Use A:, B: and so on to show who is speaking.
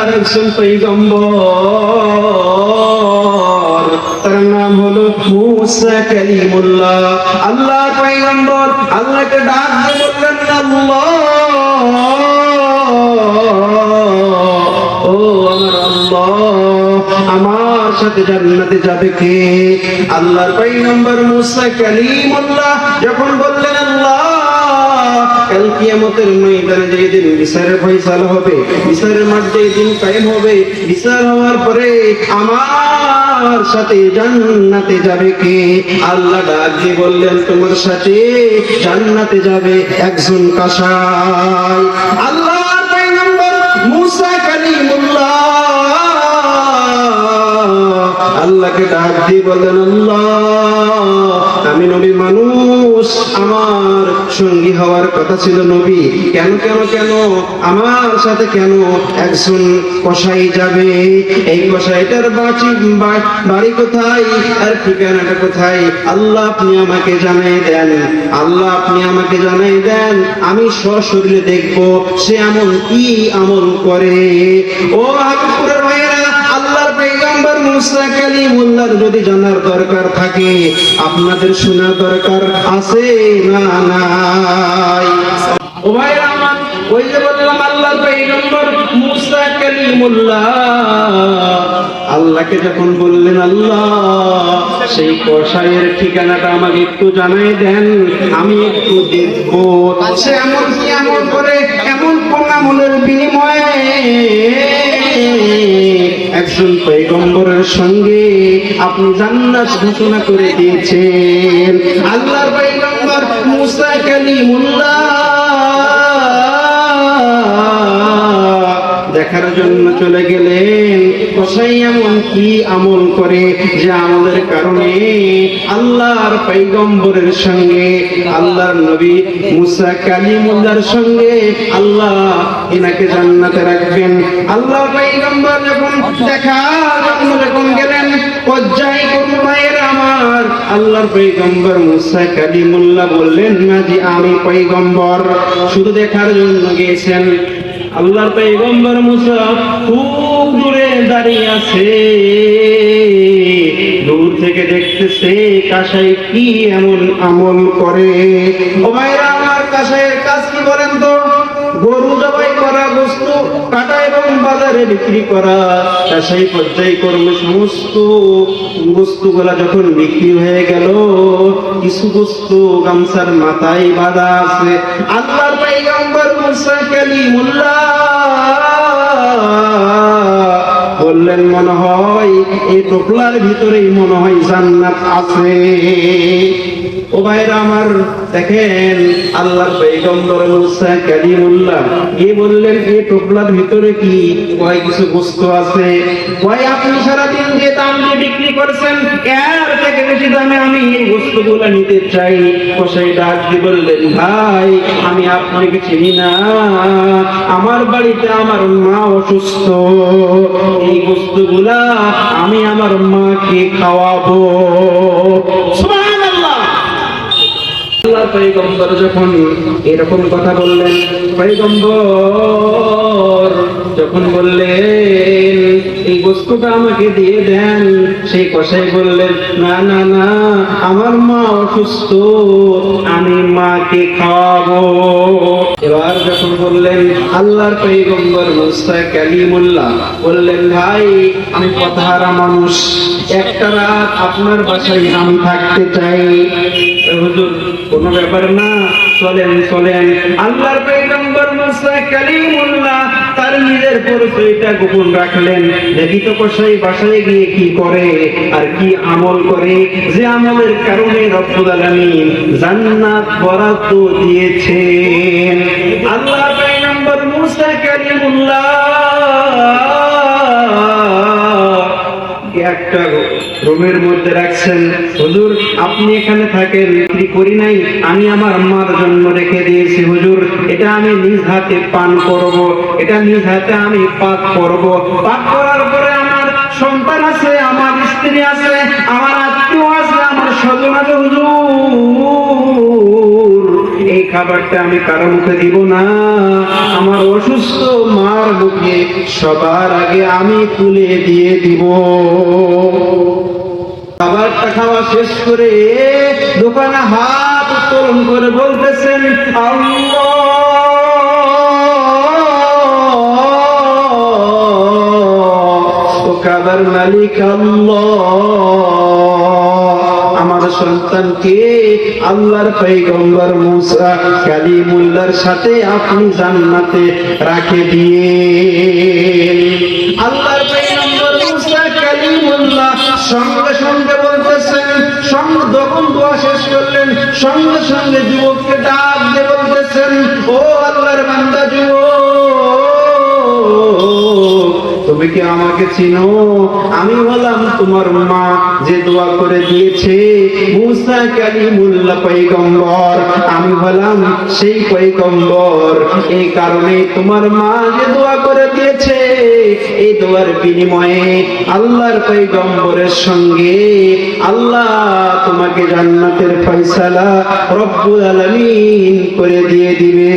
A: আল্লাহর একজন পয়গম্বর, তার নাম হলো মুসা কালিমুল্লাহ। আল্লাহর পয়গম্বর আল্লাহকে ডাক দিয়ে বললেন, আল্লাহ, ও আমার আল্লাহ, আমার সাথে জান্নাতে যাবে কে? আল্লাহর পয়গম্বর মুসা কালিমুল্লাহ যখন বললেন, আল্লাহ, কাল কিয়ামতের ময়দানে যেদিন বিচারের ফয়সালা হবে, বিচারের মাঠ যেদিন কায়েম হবে, বিচার হওয়ার পরে আমার সাথে জান্নাতে যাবে কে? আল্লাহ ডাক দিয়ে বললেন, তোমার সাথে জান্নাতে যাবে একজন কসাই। আল্লাহর পয়গম্বর মুসা কালিমুল্লাহ আল্লাহকে ডাক দিয়ে বললেন, আল্লাহ, আমি নবী মানুষ, আমার সঙ্গী হওয়ার কথা ছিল নবী, কেন কেন কেন আমার সাথে কেন একজন কসাই যাবে? এই কসাইটার বাড়ি কোথায় আর ঠিকানাটা কোথায়? আল্লাহ আপনি আমাকে জানাই দেন, আল্লাহ আপনি আমাকে জানাই দেন, আমি সশরীরে দেখব সে এমন কি আমল করে। ও হাবিবপুরের ভাইয়েরা, আল্লাহর পয়গম্বর মুসা কালিমুল্লাহর যদি জানার দরকার থাকে, আপনাদের শোনার দরকার আছে না নাই? ও ভাইরা আমার, ওই যে বললাম আল্লাহর পয়গম্বর মুসা কালিমুল্লাহ আল্লাহকে যখন বললেন, আল্লাহ, সেই কসাইয়ের ঠিকানাটা আমাকে একটু জানাই দেন, আমি একটু দেখবো সে এমন কি আমল করে, এমন কোন আমলের বিনিময়ে একজন পয়গম্বরের সঙ্গে আপনি জান্নাত ঘোষণা করে দিয়েছেন। আল্লাহর পয়গম্বর মুসা কালিমুল্লাহ দেখার জন্য চলে গেলেন কসাই এমন কি আমল করে যে আমলের কারণে আল্লাহর পয়গম্বরের সঙ্গে, আল্লাহর নবী মুসা কালিমুল্লাহর সঙ্গে আল্লাহ এনাকে জান্নাতে রাখবেন। আল্লাহর পয়গম্বর যখন দেখার জন্য যখন গেলেন, পর্যায় করুন ভাইয়েরা আমার, আল্লাহর পয়গম্বর মুসা কালিমুল্লাহ বললেন না যে আমি পয়গম্বর, শুধু দেখার জন্য গিয়েছেন। আল্লাহর পয়গম্বর মুসা খুব দূরে দাঁড়িয়ে আছে, দূর থেকে দেখতেছে কাসাই কি এমন আমল করে। ও ভাইরা আমার, কাসাইয়ের কাজ কি বলেন তো? গরু জবাই করা, বস্তু কাটা এবং বাজারে বিক্রি করা। কাসাই পর্যায়ক্রমে সমস্ত বস্তুগুলা যখন বিক্রি হয়ে গেল, কিছু বস্তু গামছার মাথায় বাঁধা আছে। আল্লাহর পয়গম্বর মুসা কালিমুল্লাহ বললেন, মনে হয় এই টোপলার ভিতরেই মনে হয় জান্নাত আছে। ও ভাইরা আমার, দেখেন আল্লাহর পয়গম্বর মুসা কালিমুল্লাহ কি বললেন, এই টোপলার ভিতরে কি কয় কিছু বস্তু আছে। কয় আপনি সারাদিন যে দাম দিয়ে বিক্রি করছেন, এর থেকে বেশি দামে আমি এই বস্তুগুলো নিতে চাই। কসাই ডাক দিয়ে বললেন, ভাই, আমি আপনাকে চিনি না, আমার বাড়িতে আমার মা অসুস্থ, এই বস্তুগুলা আমি আমার মাকে খাওয়াবো। সুবহানাল্লাহ। আল্লাহ পয়গম্বর যখন এরকম কথা বললেন, পয়গম্বর যখন বললেন এই বস্তুটা আমাকে দিয়ে দেন, সেই কসাই বললেন, না না না, আমার মা অসুস্থ, আমি মাকে খাওয়াবো। এবার যখন বললেন, আল্লাহর পয়গম্বর মুসা কালিমুল্লাহ বললেন, ভাই, আমি পথহারা মানুষ, একটা রাত আপনার বাসায় আমি থাকতে চাই। হুজুর, কোনো ব্যাপার না, চলেন চলেন। আল্লাহর পয়গম্বর মুসা কালিমুল্লাহ তার নিজের পরিচয়টা গোপন রাখলেন। দেখি তো কসাই বাসায় গিয়ে কি করে আর কি আমল করে, যে আমলের কারণে রব্বুল আলামিন জান্নাত বরাদ্দ দিয়েছেন। আল্লাহর পয়গম্বর মুসা কালিমুল্লাহ একটা রুমের মধ্যে রাখছেন। হুজুর, আপনি এখানে থাকেন, বিক্রি করি নাই, আমি আমার মার জন্য রেখে দিয়েছি হুজুর, এটা আমি নিজ হাতে পান করব, এটা নিজ হাতে আমি পাক করব। পাক করার পরে আমার সন্তান আছে, আমার স্ত্রী আছে, আমার আত্মীয় আছে, আমার স্বজন আছে হুজুর, এই খাবারটা আমি কারো মুখে দিব না, আমার অসুস্থ মার মুখে সবার আগে আমি তুলে দিয়ে দিব। খাবারটা খাওয়া শেষ করে দোকানে হাত উত্তোলন করে বলতেছেন, আল্লাহ, ও কাবার মালিক আল্লাহ, আমার সন্তানকে আল্লাহর পয়গম্বর মুসা কালিমুল্লাহর সাথে আপনি জান্নাতে রাখে দিয়ে। আল্লাহর পয়গম্বর মুসা কালিমুল্লাহ সঙ্গে সঙ্গে বলতেছেন, সঙ্গে যখন দোয়া শেষ করলেন সঙ্গে সঙ্গে যুবককে ডাক দিয়ে বলতেছেন, ও আল্লাহর বান্দা যুবক, তুমি কি আমাকে চিনো? আমি হলাম তোমার মা, যে দোয়া করে দিয়েছে মুসা কালিমুল্লাহ পয়গম্বর। আমি হলাম সেই পয়গম্বর, এই কারণে তোমার মা যে দোয়া করে দিয়েছে, এই দোয়ার বিনিময়ে আল্লাহর পয়গম্বরের সঙ্গে আল্লাহ তোমাকে জান্নাতের ফয়সালা রব্বুল আলামিন করে দিয়ে দিবে।